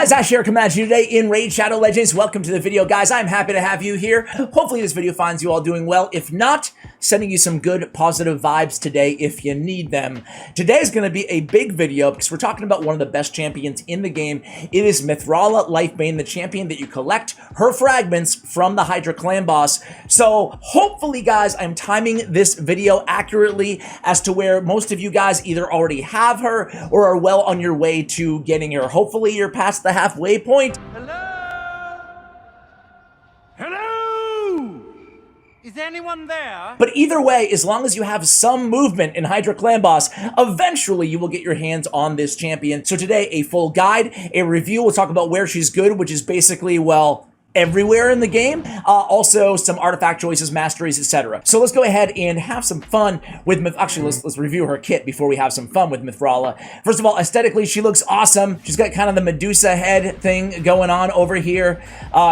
guys, Ash here coming at you today in Raid Shadow Legends. Welcome to the video, guys. I'm happy to have you here. Hopefully this video finds you all doing well. If not, sending you some good positive vibes today if you need them. Today is going to be a big video because we're talking about one of the best champions in the game. It is Mithrala Lifebane, the champion that you collect her fragments from the Hydra clan boss. So hopefully, guys, I'm timing this video accurately as to where most of you guys either already have her or are well on your way to getting her. Hopefully you're past the halfway point. Hello? Is anyone there? But either way, as long as you have some movement in Hydra clan boss, eventually you will get your hands on this champion. So today, a full guide, a review. We'll talk about where she's good, which is basically, well, everywhere in the game. Also some artifact choices, masteries, etc. So let's go ahead and have some fun with actually let's review her kit before we have some fun with Mithrala. First of all, aesthetically, she looks awesome. She's got kind of the Medusa head thing going on over here.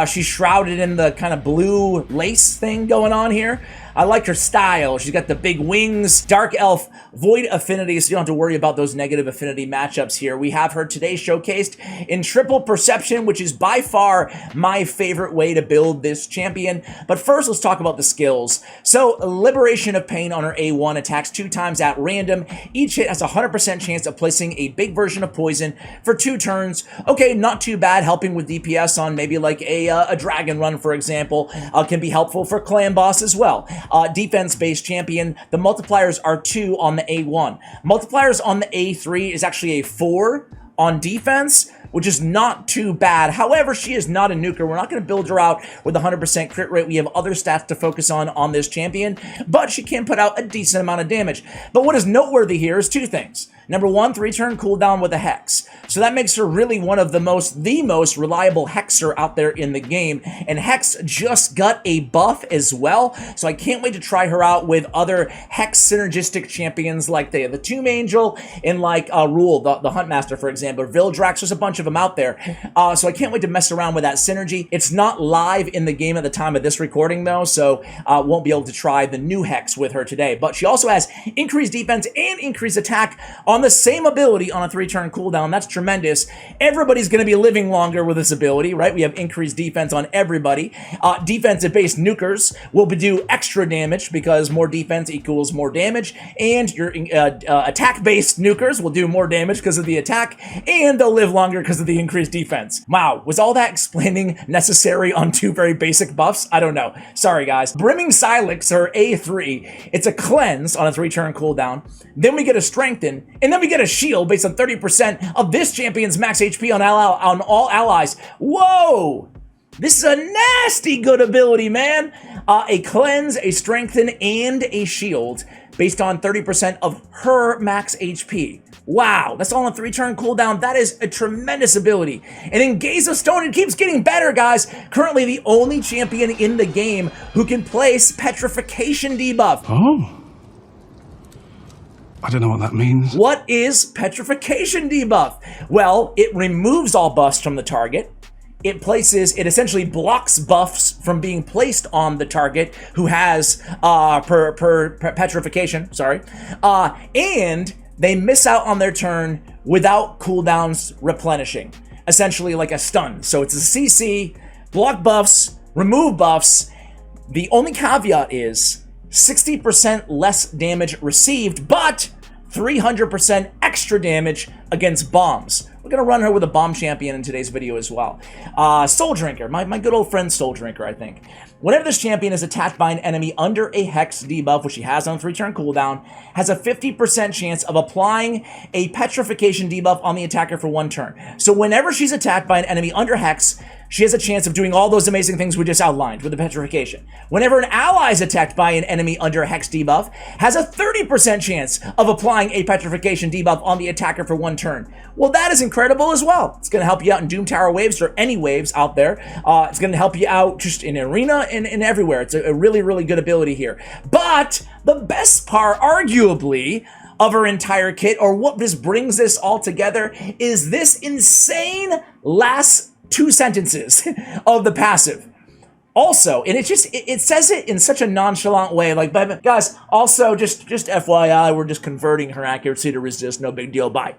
She's shrouded in the kind of blue lace thing going on here. I like her style. She's got the big wings, dark elf, void affinity, so you don't have to worry about those negative affinity matchups here. We have her today showcased in triple perception, which is by far my favorite way to build this champion. But first, let's talk about the skills. So, Liberation of Pain on her A1 attacks 2 times at random. Each hit has a 100% chance of placing a big version of poison for 2 turns. Okay, not too bad, helping with DPS on maybe like a dragon run, for example. Can be helpful for clan boss as well. Defense-based champion, the multipliers are 2 on the A1. Multipliers on the A3 is actually a 4 on defense, which is not too bad. However, she is not a nuker. We're not going to build her out with 100% crit rate. We have other stats to focus on this champion, but she can put out a decent amount of damage. But what is noteworthy here is 2 things. Number 1, 3-turn cooldown with a Hex. So that makes her really one of the most reliable Hexer out there in the game. And Hex just got a buff as well. So I can't wait to try her out with other Hex synergistic champions like the Tomb Angel and like Rule, the Huntmaster, for example, or Vildrax. There's a bunch of them out there. So I can't wait to mess around with that synergy. It's not live in the game at the time of this recording though, so won't be able to try the new Hex with her today. But she also has increased defense and increased attack on the same ability on a 3-turn cooldown. That's tremendous. Everybody's going to be living longer with this ability, right? We have increased defense on everybody. Defensive-based nukers will do extra damage because more defense equals more damage, and your attack-based nukers will do more damage because of the attack, and they'll live longer because of the increased defense. Wow, was all that explaining necessary on 2 very basic buffs? I don't know. Sorry, guys. Brimming Silex, or A3, it's a cleanse on a 3-turn cooldown. Then we get a strengthen, and then we get a shield based on 30% of this champion's max HP on all allies. Whoa! This is a nasty good ability, man. A cleanse, a strengthen, and a shield based on 30% of her max HP. Wow, that's all on 3-turn cooldown. That is a tremendous ability. And then Gaze of Stone, it keeps getting better, guys. Currently the only champion in the game who can place Petrification debuff. Oh. I don't know what that means. What is Petrification debuff? Well, it removes all buffs from the target. It essentially blocks buffs from being placed on the target who has petrification, and they miss out on their turn without cooldowns replenishing. Essentially like a stun. So it's a CC, block buffs, remove buffs. The only caveat is 60% less damage received, but 300% extra damage against bombs. We're going to run her with a bomb champion in today's video as well. Soul Drinker, my good old friend Soul Drinker, I think. Whenever this champion is attacked by an enemy under a Hex debuff, which she has on 3-turn cooldown, has a 50% chance of applying a Petrification debuff on the attacker for 1 turn. So whenever she's attacked by an enemy under Hex, she has a chance of doing all those amazing things we just outlined with the Petrification. Whenever an ally is attacked by an enemy under a Hex debuff, has a 30% chance of applying a Petrification debuff on the attacker for 1 turn. Well, that is incredible as well. It's going to help you out in Doom Tower waves or any waves out there. It's going to help you out just in arena and everywhere. It's a really, really good ability here. But the best part, arguably, of her entire kit, or what just brings this all together, is this insane last 2 sentences of the passive. Also, and it says it in such a nonchalant way, like, but guys, also just FYI, we're just converting her accuracy to resist, no big deal, bye.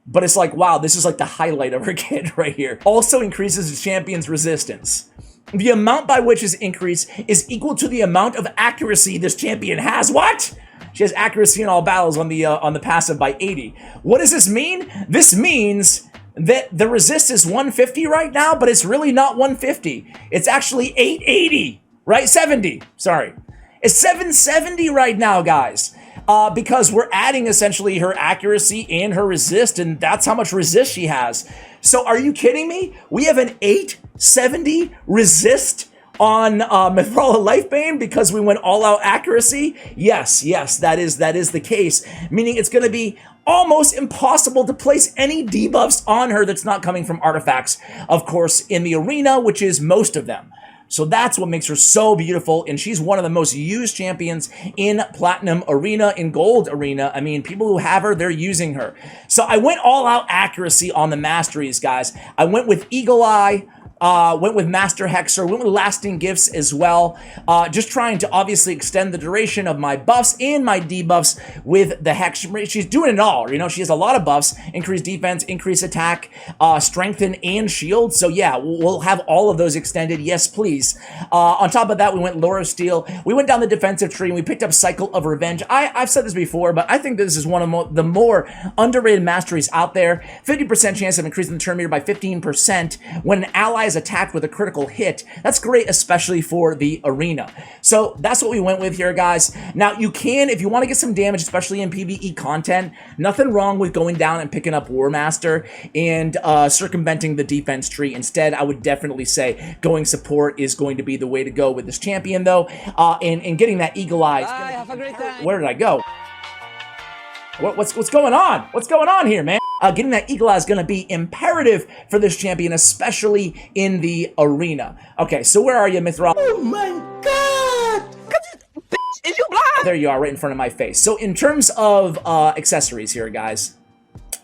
but it's like, wow, this is like the highlight of her kit right here. Also increases the champion's resistance. The amount by which is increased is equal to the amount of accuracy this champion has. What? She has accuracy in all battles on the passive by 80. What does this mean? This means that the resist is 150 right now, but it's really not 150. It's actually 880, right? 70, sorry. It's 770 right now, guys. Because we're adding essentially her accuracy and her resist, and that's how much resist she has. So are you kidding me? We have an 870 resist on Mithrala Lifebane because we went all out accuracy? Yes, that is the case. Meaning it's going to be almost impossible to place any debuffs on her that's not coming from artifacts, of course, in the arena, which is most of them. So that's what makes her so beautiful, and she's one of the most used champions in Platinum Arena, in Gold Arena. I mean, people who have her, they're using her. So I went all out accuracy on the Masteries, guys. I went with Eagle Eye, went with Master Hexer, went with Lasting Gifts as well, just trying to obviously extend the duration of my buffs and my debuffs with the Hex. She's doing it all, you know, she has a lot of buffs, increased defense, increased attack, strengthen, and shield. So yeah, we'll have all of those extended, yes please. On top of that, we went Lore of Steel, we went down the defensive tree, and we picked up Cycle of Revenge. I've said this before, but I think this is one of the more underrated masteries out there. 50% chance of increasing the turn meter by 15% when an ally is attacked with a critical hit. That's great, especially for the arena. So that's what we went with here, guys. Now you can, if you want to get some damage, especially in PvE content, nothing wrong with going down and picking up War Master and circumventing the defense tree. Instead, I would definitely say going support is going to be the way to go with this champion, though, and getting that Eagle Eye. Bye, have a great time. Where did I go? What's going on? What's going on here, man? Getting that Eagle Eye is going to be imperative for this champion, especially in the arena. Okay, so where are you, Mithrala? Oh my god! Bitch, is you blind? There you are, right in front of my face. So in terms of accessories here, guys,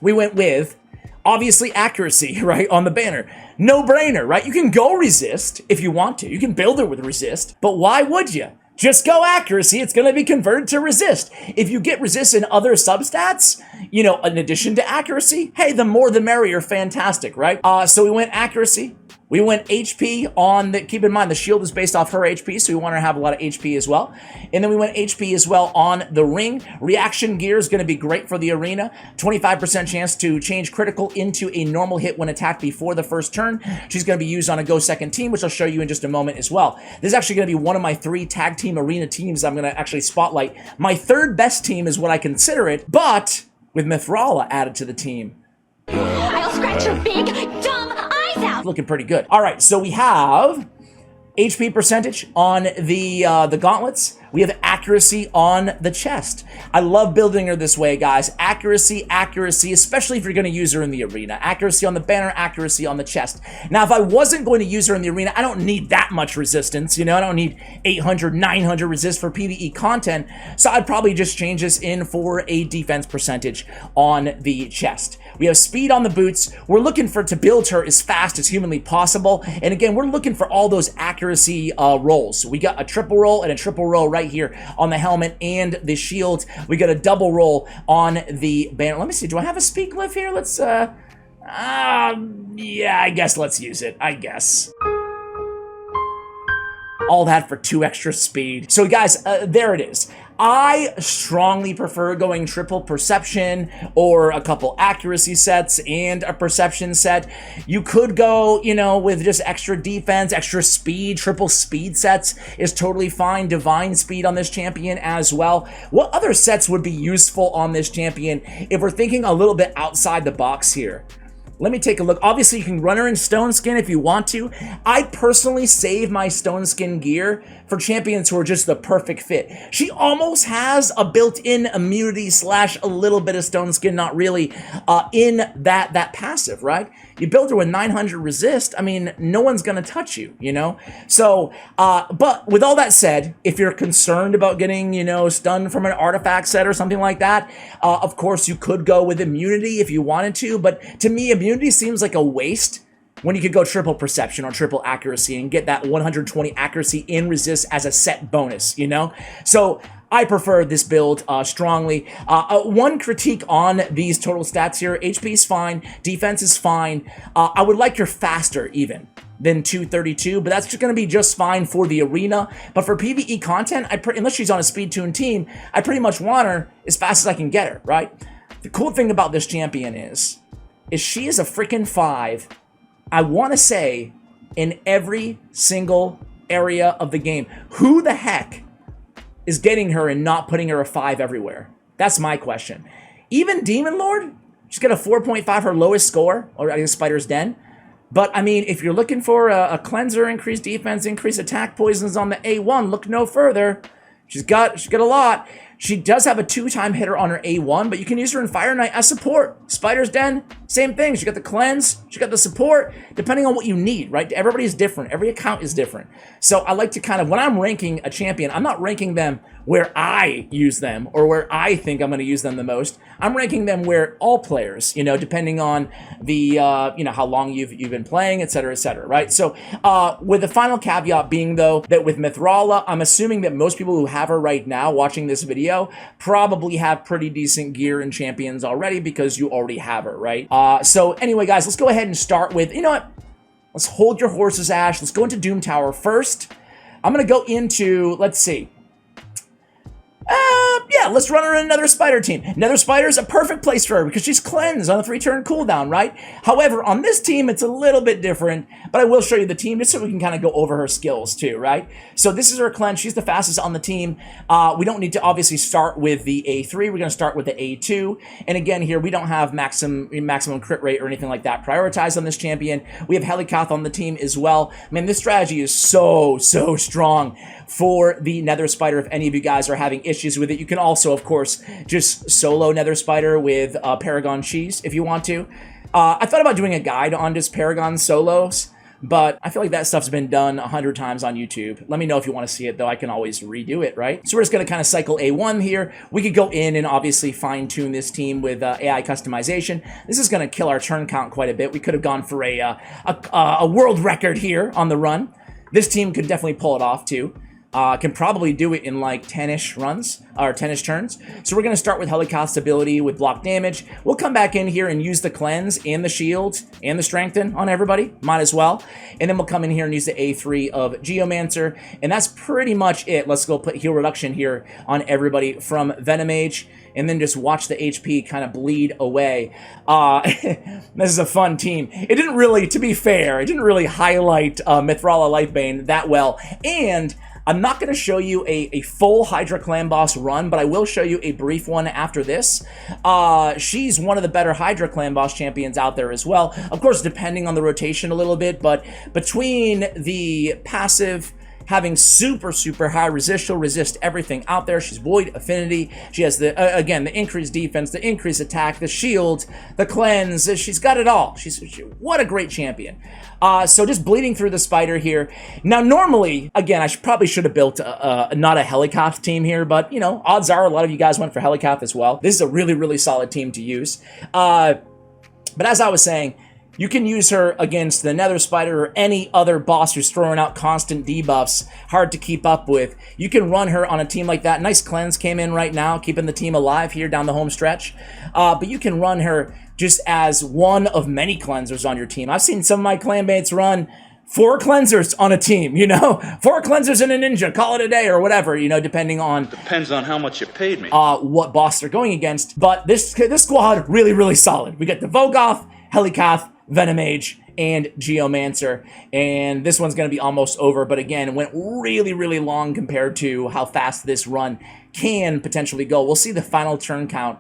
we went with, obviously, accuracy, right, on the banner. No-brainer, right? You can go resist if you want to. You can build it with resist, but why would you? Just go accuracy, it's going to be converted to resist. If you get resist in other substats, you know, in addition to accuracy, hey, the more the merrier, fantastic, right? So we went accuracy, we went HP on the, keep in mind, the shield is based off her HP, so we want her to have a lot of HP as well. And then we went HP as well on the ring. Reaction gear is going to be great for the arena. 25% chance to change critical into a normal hit when attacked before the first turn. She's going to be used on a go second team, which I'll show you in just a moment as well. This is actually going to be one of my 3 tag team arena teams I'm going to actually spotlight. My 3rd best team is what I consider it, but with Mithrala added to the team, I'll scratch your big, dumb eyes out! looking pretty good. All right, so we have HP percentage on the gauntlets. We have accuracy on the chest. I love building her this way, guys. Accuracy, especially if you're going to use her in the arena. Accuracy on the banner, accuracy on the chest. Now, if I wasn't going to use her in the arena, I don't need that much resistance. You know, I don't need 800, 900 resist for PvE content. So I'd probably just change this in for a defense percentage on the chest. We have speed on the boots. We're looking to build her as fast as humanly possible. And again, we're looking for all those accuracy rolls. So we got a triple roll and a triple roll right here on the helmet and the shield. We got a double roll on the banner. Let me see, do I have a speed glyph here? Let's, yeah, I guess let's use it, I guess. All that for 2 extra speed. So guys, there it is. I strongly prefer going triple perception or a couple accuracy sets and a perception set. You could go, you know, with just extra defense, extra speed. Triple speed sets is totally fine. Divine speed on this champion as well. What other sets would be useful on this champion if we're thinking a little bit outside the box here? Let me take a look. Obviously, you can run her in Stone Skin if you want to. I personally save my Stone Skin gear for champions who are just the perfect fit. She almost has a built-in immunity slash a little bit of Stone Skin, not really, in that passive, right? You build her with 900 resist, I mean, no one's gonna touch you, you know? So, but with all that said, if you're concerned about getting, you know, stunned from an artifact set or something like that, of course, you could go with immunity if you wanted to, but to me, immunity seems like a waste when you could go triple perception or triple accuracy and get that 120 accuracy in resist as a set bonus, you know? So I prefer this build strongly. One critique on these total stats here: HP is fine, defense is fine. I would like her faster even than 232, but that's just going to be just fine for the arena. But for PvE content, unless she's on a speed tuned team, I pretty much want her as fast as I can get her, right? The cool thing about this champion is she is a freaking 5, I want to say, in every single area of the game. Who the heck is getting her and not putting her a 5 everywhere? That's my question. Even Demon Lord, she's got a 4.5, her lowest score, or I guess Spider's Den. But, I mean, if you're looking for a cleanser, increased defense, increased attack poisons on the A1, look no further. She's got a lot. She does have a 2-time hitter on her A1, but you can use her in Fire Knight as support. Spider's Den, same thing. She got the cleanse, she got the support, depending on what you need, right? Everybody is different. Every account is different. So I like to kind of, when I'm ranking a champion, I'm not ranking them where I use them or where I think I'm going to use them the most. I'm ranking them where all players, you know, depending on the, how long you've been playing, et cetera, right? So with the final caveat being, though, that with Mithrala, I'm assuming that most people who have her right now watching this video probably have pretty decent gear and champions already because you already have her, right? So anyway, guys, let's go ahead and start with, you know what? Let's hold your horses, Ash. Let's go into Doom Tower first. I'm going to go into, let's see. Yeah, let's run her in Nether Spider team. Nether Spider is a perfect place for her because she's cleansed on a 3-turn cooldown, right? However, on this team, it's a little bit different, but I will show you the team just so we can kind of go over her skills too, right? So this is her cleanse. She's the fastest on the team. We don't need to obviously start with the A3. We're going to start with the A2. And again, here, we don't have maximum crit rate or anything like that prioritized on this champion. We have Helicath on the team as well. Man, this strategy is so strong for the Nether Spider. If any of you guys are having issues with it, you can also, of course, just solo Nether Spider with Paragon Cheese if you want to. I thought about doing a guide on just Paragon solos, but I feel like that stuff's been done 100 times on YouTube. Let me know if you want to see it, though. I can always redo it, right? So we're just going to kind of cycle A1 here. We could go in and obviously fine-tune this team with AI customization. This is going to kill our turn count quite a bit. We could have gone for a world record here on the run. This team could definitely pull it off, too. Can probably do it in like 10-ish runs, or 10-ish turns. So we're going to start with Helicath's ability with block damage. We'll come back in here and use the cleanse and the shield and the strengthen on everybody. Might as well. And then we'll come in here and use the A3 of Geomancer. And that's pretty much it. Let's go put heal reduction here on everybody from Venomage. And then just watch the HP kind of bleed away. This is a fun team. It didn't really, to be fair, it didn't really highlight Mithrala Lifebane that well. And I'm not going to show you a full Hydra Clan Boss run, but I will show you a brief one after this. She's one of the better Hydra Clan Boss champions out there as well. Of course, depending on the rotation a little bit, but between the passive, having super high resist, she'll resist everything out there. She's void affinity. She has the again, the increased defense, the increased attack, the shield, the cleanse. She's got it all. What a great champion. So just bleeding through the spider here. Now, normally, again, I probably should have built not a Helicath team here, but you know, odds are a lot of you guys went for Helicath as well. This is a really solid team to use. But as I was saying, you can use her against the Nether Spider or any other boss who's throwing out constant debuffs, hard to keep up with. You can run her on a team like that. Nice cleanse came in right now, keeping the team alive here down the home stretch. But you can run her just as one of many cleansers on your team. I've seen some of my clanmates run 4 cleansers on a team, you know? 4 cleansers and a ninja, call it a day or whatever, you know, depending on... Depends on how much you paid me. What boss they're going against. But this squad, really solid. We got the Vogoth, Helicath, Venomage, and Geomancer, and this one's going to be almost over, but again, it went really long compared to how fast this run can potentially go. We'll see the final turn count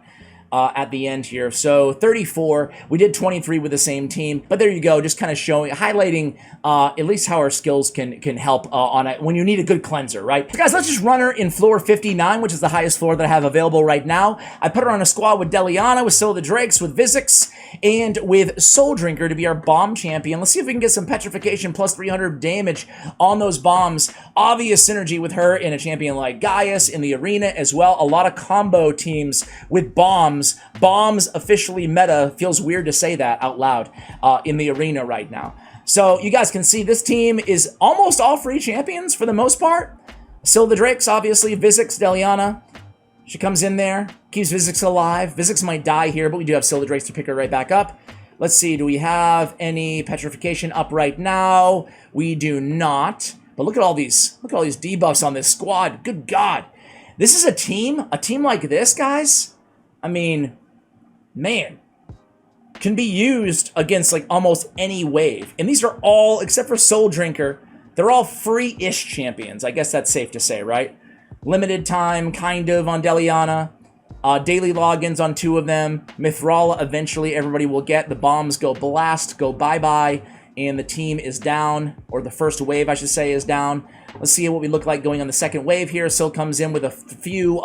at the end here. So 34, we did 23 with the same team, but there you go, just kind of showing, highlighting at least how our skills can help on it when you need a good cleanser, right? So guys, let's just run her in floor 59, which is the highest floor that I have available right now. I put her on a squad with Deliana, with Scylla the Drakes, with Vizix, and with Soul Drinker to be our bomb champion. Let's see if we can get some petrification plus 300 damage on those bombs. Obvious synergy with her in a champion like Gaius in the arena as well. A lot of combo teams with bombs. Bombs officially meta. Feels weird to say that out loud in the arena right now. So you guys can see this team is almost all free champions for the most part. Still the Drakes, obviously. Vizix, Deliana. She comes in there, keeps Vizix alive. Vizix might die here, but we do have Still the Drakes to pick her right back up. Let's see, do we have any petrification up right now? We do not. But look at all these debuffs on this squad. Good God. This is a team like this, guys. I mean, man, can be used against like almost any wave. And these are all, except for Soul Drinker, they're all free-ish champions. I guess that's safe to say, right? Limited time, kind of, on Deliana. Daily logins on 2 of them. Mithrala, eventually everybody will get. The bombs go blast, go bye-bye, and the team is down, or the first wave, I should say, is down. Let's see what we look like going on the second wave here. Sil comes in with a few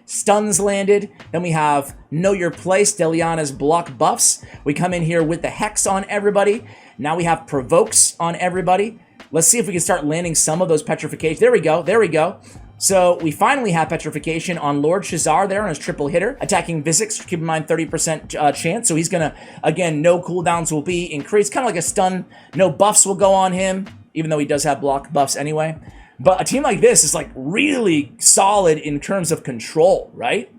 stuns landed. Then we have Know Your Place, Deliana's block buffs. We come in here with the Hex on everybody. Now we have Provokes on everybody. Let's see if we can start landing some of those petrifications. There we go, there we go. So we finally have petrification on Lord Shazar there on his triple hitter, attacking Vizix. Keep in mind 30% chance. So he's gonna, again, no cooldowns will be increased, kind of like a stun. No buffs will go on him, even though he does have block buffs anyway. But a team like this is like really solid in terms of control, right?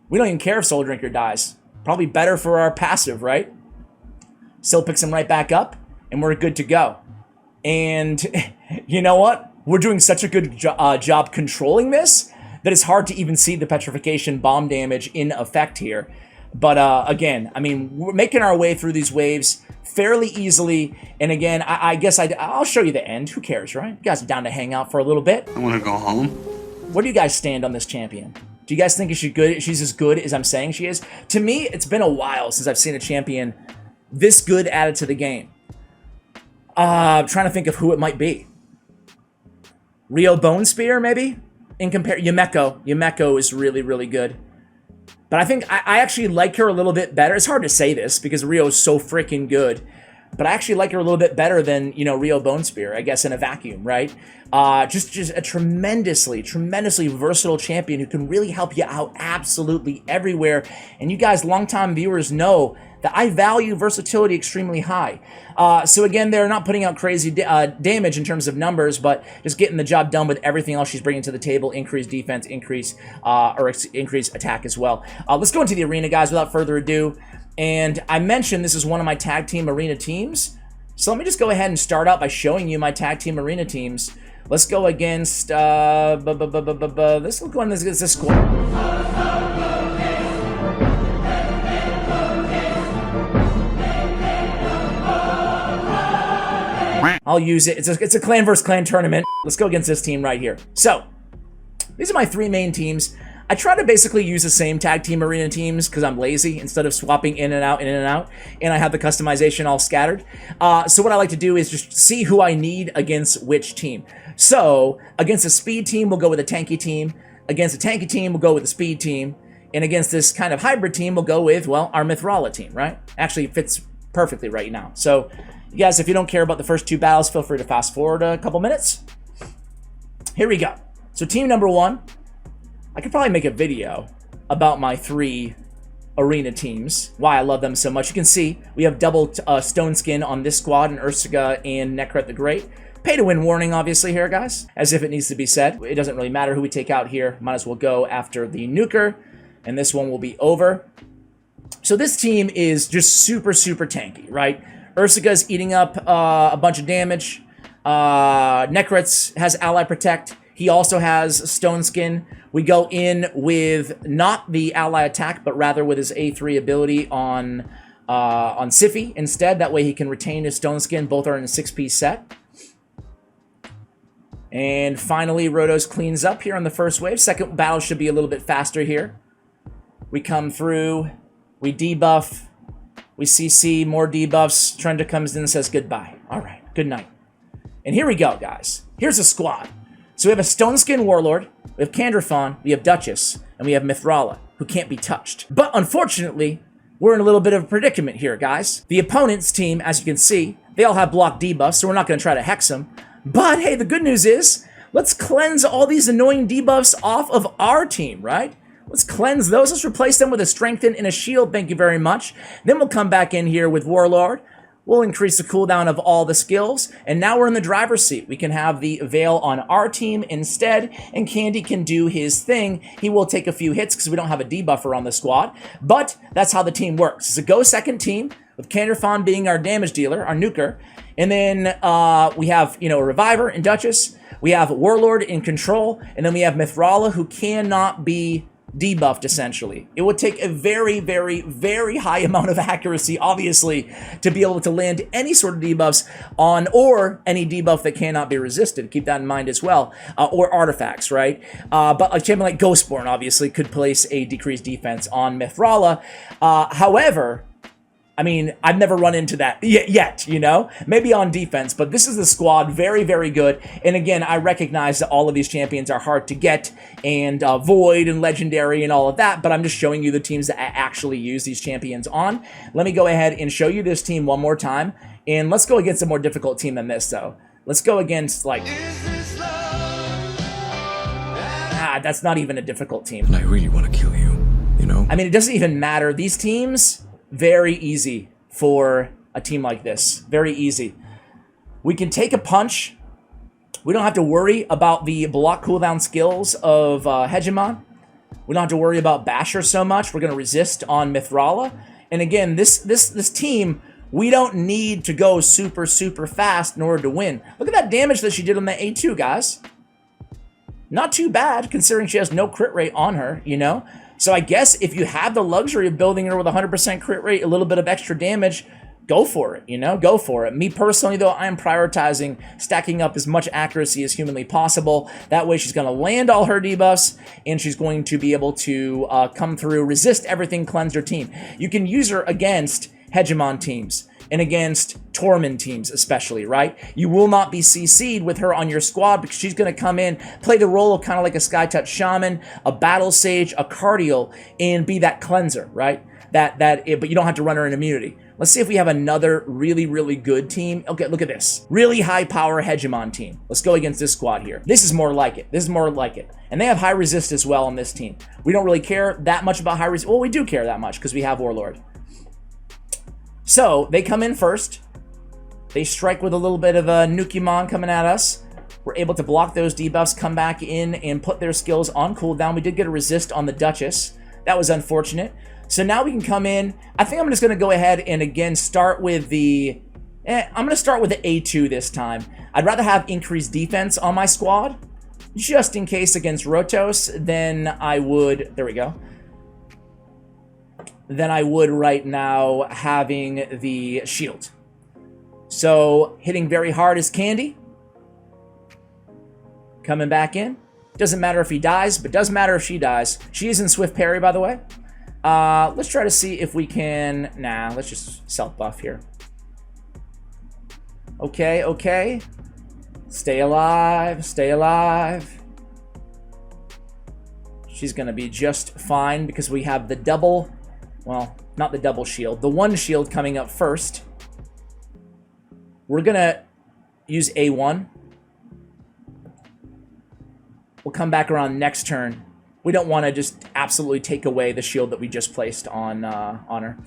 We don't even care if Soul Drinker dies. Probably better for our passive, right? Still picks him right back up, and we're good to go. And you know what? We're doing such a good job controlling this that it's hard to even see the petrification bomb damage in effect here. But again, I mean, we're making our way through these waves fairly easily. And again, I guess I'll show you the end. Who cares, right? You guys are down to hang out for a little bit. I want to go home. Where do you guys stand on this champion? Do you guys think she's as good as I'm saying she is? To me, it's been a while since I've seen a champion this good added to the game. I'm trying to think of who it might be. Rio Bone Spear, maybe? In Yumeko. Yumeko is really, really good. But I think I actually like her a little bit better. It's hard to say this because Rio is so freaking good. But I actually like her a little bit better than, you know, Rio Bone Spear, I guess, in a vacuum, right? Just a tremendously versatile champion who can really help you out absolutely everywhere. And you guys, longtime viewers, know that I value versatility extremely high. So again, they're not putting out crazy damage in terms of numbers, but just getting the job done with everything else she's bringing to the table. Increase defense, increase attack as well. Let's go into the arena, guys, without further ado. And I mentioned this is one of my tag team arena teams. So let me just go ahead and start out by showing you my tag team arena teams. Let's go against, let's go on this squad. I'll use it. It's a clan versus clan tournament. Let's go against this team right here. So, these are my 3 main teams. I try to basically use the same tag team arena teams because I'm lazy instead of swapping in and out, and I have the customization all scattered. So what I like to do is just see who I need against which team. So, against a speed team, we'll go with a tanky team. Against a tanky team, we'll go with a speed team. And against this kind of hybrid team, we'll go with, well, our Mithrala team, right? Actually, it fits perfectly right now. So, you guys, if you don't care about the first 2 battles, feel free to fast forward a couple minutes. Here we go. So team number 1, I could probably make a video about my 3 arena teams, why I love them so much. You can see we have double stone skin on this squad, and Ursiga and Nekret the Great. Pay to win warning, obviously, here, guys, as if it needs to be said. It doesn't really matter who we take out here. Might as well go after the nuker, and this one will be over. So this team is just super tanky, right? Ursiga's eating up a bunch of damage. Nekret's has Ally Protect. He also has Stone Skin. We go in with not the ally attack, but rather with his A3 ability on Siffy instead. That way he can retain his Stone Skin. Both are in a 6-piece set. And finally, Rotos cleans up here on the first wave. Second battle should be a little bit faster here. We come through. We debuff. We CC, more debuffs. Trenda comes in and says goodbye. All right, good night. And here we go, guys. Here's a squad. So we have a Stone Skin Warlord, we have Candrafon, we have Duchess, and we have Mithrala, who can't be touched. But unfortunately, we're in a little bit of a predicament here, guys. The opponent's team, as you can see, they all have block debuffs, so we're not going to try to hex them. But hey, the good news is, let's cleanse all these annoying debuffs off of our team, right? Let's cleanse those. Let's replace them with a Strengthen and a Shield, thank you very much. Then we'll come back in here with Warlord. We'll increase the cooldown of all the skills, and now we're in the driver's seat. We can have the Veil on our team instead, and Candy can do his thing. He will take a few hits because we don't have a debuffer on the squad, but that's how the team works. It's a go second team, with Canderfon being our damage dealer, our nuker, and then we have, you know, a Reviver and Duchess. We have Warlord in control, and then we have Mithrala, who cannot be debuffed, essentially. It would take a very, very, very high amount of accuracy, obviously, to be able to land any sort of debuffs on, or any debuff that cannot be resisted. Keep that in mind as well. Or artifacts, right? But a champion like Ghostborn, obviously, could place a decreased defense on Mithrala. However, I mean, I've never run into that yet, you know? Maybe on defense, but this is the squad, very, very good. And again, I recognize that all of these champions are hard to get, and Void and Legendary and all of that, but I'm just showing you the teams that I actually use these champions on. Let me go ahead and show you this team one more time, and let's go against a more difficult team than this, though. Let's go against, like... that's not even a difficult team. And I really want to kill you, you know? I mean, it doesn't even matter. These teams... very easy for a team like this. Very easy. We can take a punch. We don't have to worry about the block cooldown skills of Hegemon. We don't have to worry about Basher so much. We're going to resist on Mithrala. And again, this team, we don't need to go super, super fast in order to win. Look at that damage that she did on the A2, guys. Not too bad, considering she has no crit rate on her, you know? So I guess if you have the luxury of building her with 100% crit rate, a little bit of extra damage, go for it, you know? Go for it. Me personally, though, I'm prioritizing stacking up as much accuracy as humanly possible. That way she's going to land all her debuffs, and she's going to be able to come through, resist everything, cleanse her team. You can use her against Hegemon teams and against Tormund teams especially, right? You will not be CC'd with her on your squad because she's going to come in, play the role of kind of like a Skytouch Shaman, a Battle Sage, a Cardial, and be that cleanser, right? But you don't have to run her in immunity. Let's see if we have another really, really good team. Okay, look at this. Really high power Hegemon team. Let's go against this squad here. This is more like it. This is more like it. And they have high resist as well on this team. We don't really care that much about high resist. Well, we do care that much because we have Warlord. So, they come in first. They strike with a little bit of a Nukimon coming at us. We're able to block those debuffs, come back in, and put their skills on cooldown. We did get a resist on the Duchess. That was unfortunate. So now we can come in. I think I'm just going to go ahead and, again, start with the... I'm going to start with the A2 this time. I'd rather have increased defense on my squad, just in case against Rotos, than I would... There we go. Than I would right now having the shield. So, hitting very hard is Candy. Coming back in. Doesn't matter if he dies, but does matter if she dies. She is in Swift Parry, by the way. Let's try to see if we can... Nah, let's just self-buff here. Okay, okay. Stay alive, stay alive. She's going to be just fine because we have the double... Well, not the double shield. The one shield coming up first. We're going to use A1. We'll come back around next turn. We don't want to just absolutely take away the shield that we just placed on her.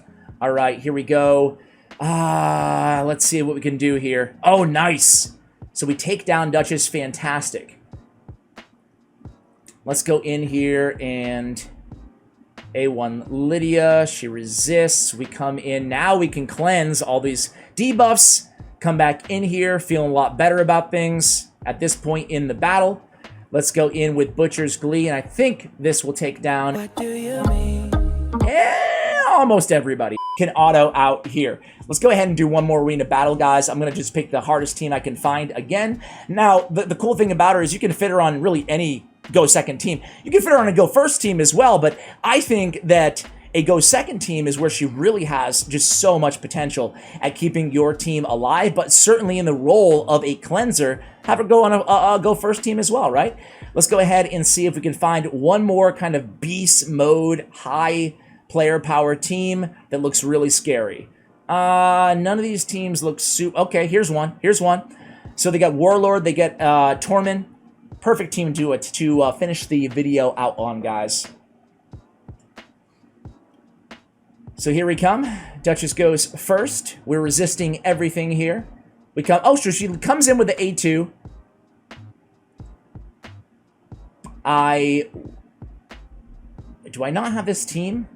All right, here we go. Let's see what we can do here. Oh, nice. So we take down Duchess. Fantastic. Let's go in here and... A1 Lydia, she resists. We come in. Now we can cleanse all these debuffs. Come back in here, feeling a lot better about things at this point in the battle. Let's go in with Butcher's Glee, and I think this will take down... What do you mean? Almost everybody can auto out here. Let's go ahead and do one more arena battle, guys. I'm going to just pick the hardest team I can find again. Now, the cool thing about her is you can fit her on really any go second team. You can fit her on a go first team as well, but I think that a go second team is where she really has just so much potential at keeping your team alive, but certainly in the role of a cleanser, have her go on a go first team as well, right? Let's go ahead and see if we can find one more kind of beast mode, high player power team that looks really scary. None of these teams look super... Okay, here's one. Here's one. So they got Warlord, they get Tormund. Perfect team to finish the video out on, guys. So here we come. Duchess goes first. We're resisting everything here. We come. Oh, so she comes in with the A2. Do I not have this team?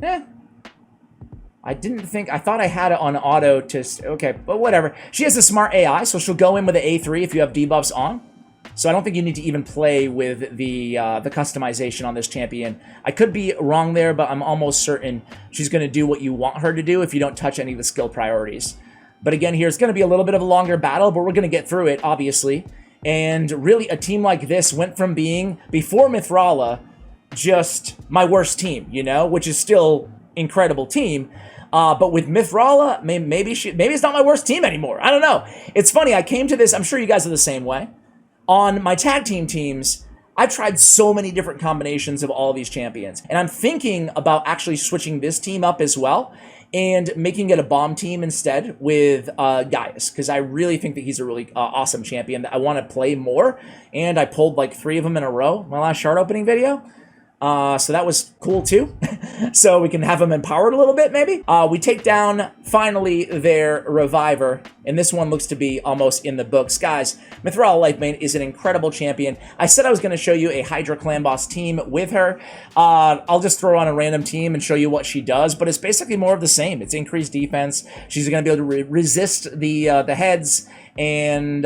I didn't think. I thought I had it on auto to. Okay, but whatever. She has a smart AI, so she'll go in with the A3 if you have debuffs on. So I don't think you need to even play with the customization on this champion. I could be wrong there, but I'm almost certain she's going to do what you want her to do if you don't touch any of the skill priorities. But again, here, it's going to be a little bit of a longer battle, but we're going to get through it, obviously. And really, a team like this went from being, before Mithrala, just my worst team, you know, which is still incredible team. But with Mithrala, maybe it's not my worst team anymore. I don't know. It's funny. I came to this. I'm sure you guys are the same way. On my tag team teams, I've tried so many different combinations of all of these champions. And I'm thinking about actually switching this team up as well and making it a bomb team instead with Gaius, because I really think that he's a really awesome champion that I want to play more. And I pulled like 3 of them in a row my last shard opening video. So that was cool too. So we can have them empowered a little bit, maybe. We take down, finally, their Reviver. And this one looks to be almost in the books. Guys, Mithrala Lifebane is an incredible champion. I said I was going to show you a Hydra Clan Boss team with her. I'll just throw on a random team and show you what she does. But it's basically more of the same. It's increased defense. She's going to be able to resist the heads. And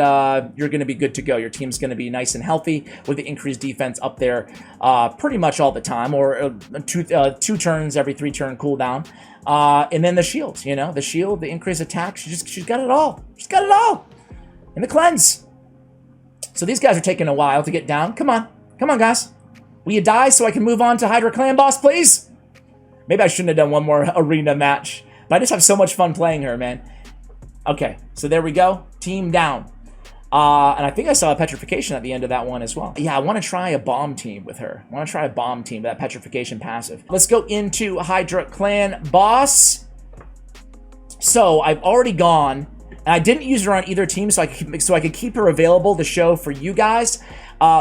you're going to be good to go. Your team's going to be nice and healthy with the increased defense up there pretty much all the time, or 2 turns every 3 turn cooldown. And then the shield, you know, the shield, the increased attack. She's got it all. She's got it all. And the cleanse. So these guys are taking a while to get down. Come on. Come on, guys. Will you die so I can move on to Hydra Clan Boss, please? Maybe I shouldn't have done one more arena match. But I just have so much fun playing her, man. Okay, so there we go. Team down. And I think I saw a petrification at the end of that one as well. Yeah, I want to try a bomb team with her. I want to try a bomb team with that petrification passive. Let's go into Hydra Clan Boss. So I've already gone, and I didn't use her on either team, so I could keep her available to show for you guys.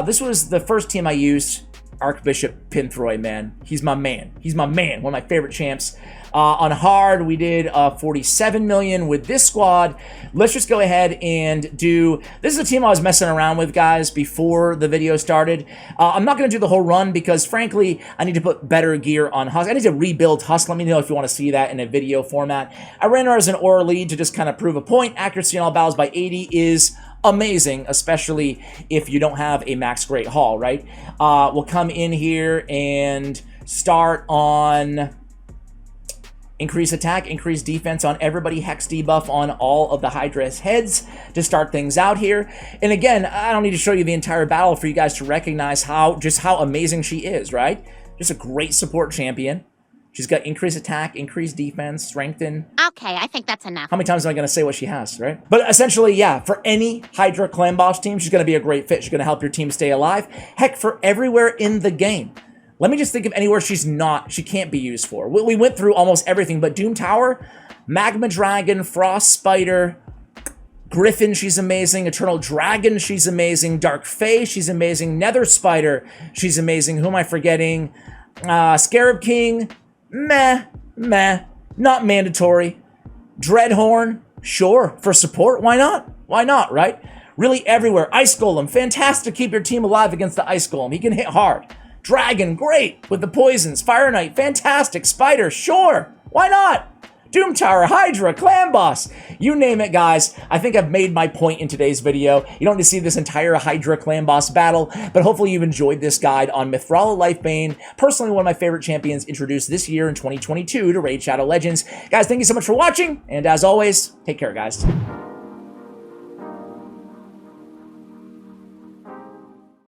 This was the first team I used. Archbishop Pinthroy, man. He's my man. He's my man. One of my favorite champs. On hard, we did 47 million with this squad. Let's just go ahead and do... This is a team I was messing around with, guys, before the video started. I'm not going to do the whole run because, frankly, I need to put better gear on Husk. I need to rebuild Husk. Let me know if you want to see that in a video format. I ran her as an aura lead to just kind of prove a point. Accuracy in all battles by 80 is amazing, especially if you don't have a max Great Hall, right? We'll come in here and start on... Increase attack, increase defense on everybody, hex debuff on all of the Hydra's heads to start things out here. And again, I don't need to show you the entire battle for you guys to recognize just how amazing she is, right? Just a great support champion. She's got increased attack, increased defense, strengthen. Okay, I think that's enough. How many times am I going to say what she has, right? But essentially, yeah, for any Hydra Clan Boss team, she's going to be a great fit. She's going to help your team stay alive. Heck, for everywhere in the game. Let me just think of anywhere she can't be used for. We went through almost everything, but Doom Tower, Magma Dragon, Frost Spider, Griffin, she's amazing. Eternal Dragon, she's amazing. Dark Fae, she's amazing. Nether Spider, she's amazing. Who am I forgetting? Scarab King, meh, not mandatory. Dreadhorn, sure, for support, why not? Why not, right? Really everywhere. Ice Golem, fantastic to keep your team alive against the Ice Golem. He can hit hard. Dragon, great, with the poisons. Fire Knight, fantastic. Spider, sure, why not? Doom Tower, Hydra, Clan Boss, you name it, guys. I think I've made my point in today's video. You don't need to see this entire Hydra Clan Boss battle, but hopefully you've enjoyed this guide on Mithrala Lifebane, personally one of my favorite champions introduced this year in 2022 to Raid Shadow Legends. Guys, thank you so much for watching, and as always, take care, guys.